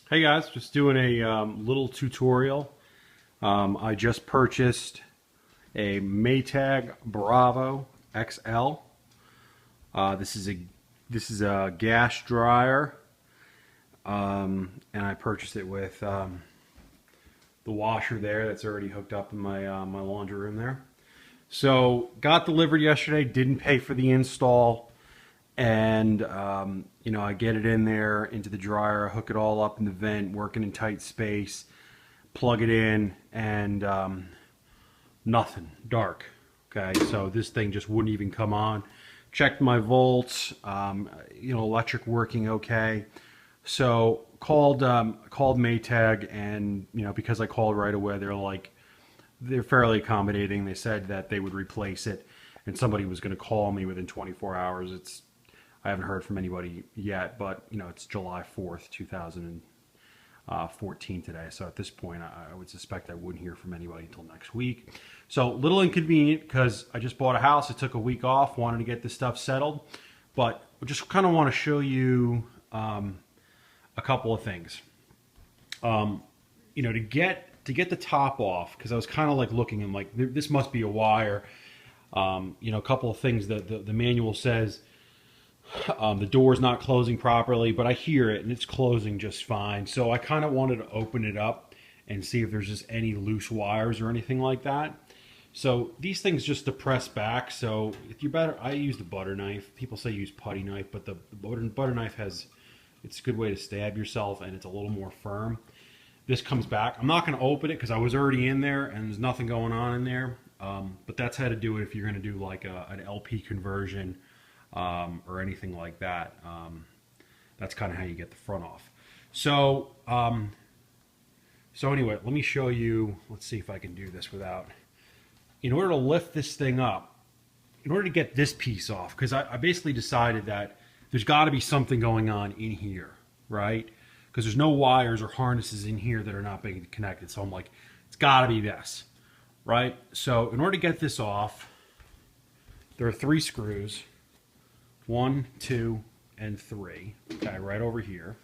Hey guys, just doing a little tutorial. I just purchased a Maytag Bravo XL. This is a gas dryer, and I purchased it with the washer there that's already hooked up in my my laundry room there. So got delivered yesterday. Didn't pay for the install. And I get it in there into the dryer, hook it all up in the vent, working in tight space, plug it in, and nothing, dark. Okay, so this thing just wouldn't even come on. Checked my volts, electric working okay. So called Maytag, and because I called right away, they're fairly accommodating. They said that they would replace it, and somebody was going to call me within 24 hours. I haven't heard from anybody yet, but it's July 4th, 2014 today. So at this point, I would suspect I wouldn't hear from anybody until next week. So a little inconvenient because I just bought a house. I took a week off, wanted to get this stuff settled, but I just kind of want to show you a couple of things. To get the top off, because I was kind of like looking and like this must be a wire. A couple of things that the manual says. The door's not closing properly, but I hear it and it's closing just fine. So I kind of wanted to open it up and see if there's just any loose wires or anything like that. So these things just depress back. So if you I use the butter knife. People say use putty knife, but the butter knife it's a good way to stab yourself, and it's a little more firm. This comes back. I'm not going to open it because I was already in there and there's nothing going on in there. But that's how to do it if you're going to do like an LP conversion. Or anything like that. That's kind of how you get the front off. So anyway, let me show you. Let's see if I can do this without. In order to lift this thing up, in order to get this piece off, because I basically decided that there's got to be something going on in here, right? Because there's no wires or harnesses in here that are not being connected. So I'm like, it's got to be this, right? So in order to get this off, there are 3 screws. 1, 2, and 3. Okay, right over here.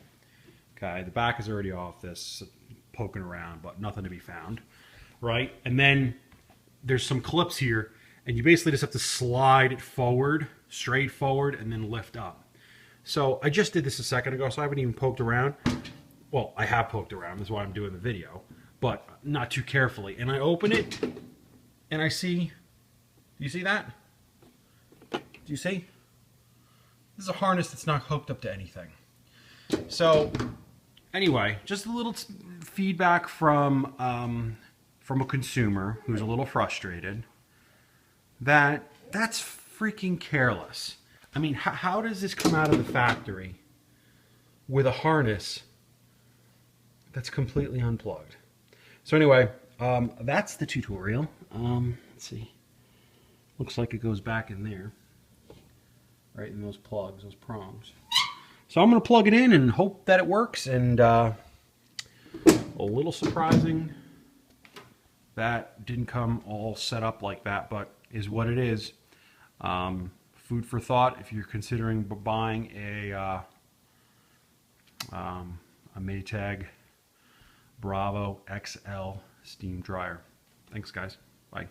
Okay, the back is already off this, poking around, but nothing to be found. Right, and then there's some clips here, and you basically just have to slide it forward, straight forward, and then lift up. So I just did this a second ago, so I haven't even poked around. Well, I have poked around, that's why I'm doing the video, but not too carefully. And I open it, and I see, do you see that? Do you see? This is a harness that's not hooked up to anything. So anyway, just a little feedback from a consumer who's a little frustrated. That's freaking careless. I mean, how does this come out of the factory with a harness that's completely unplugged? So anyway, that's the tutorial. Let's see. Looks like it goes back in there. Right in those plugs, those prongs. So I'm going to plug it in and hope that it works. And a little surprising that didn't come all set up like that, but is what it is. Food for thought if you're considering buying a Maytag Bravo XL steam dryer. Thanks, guys. Bye.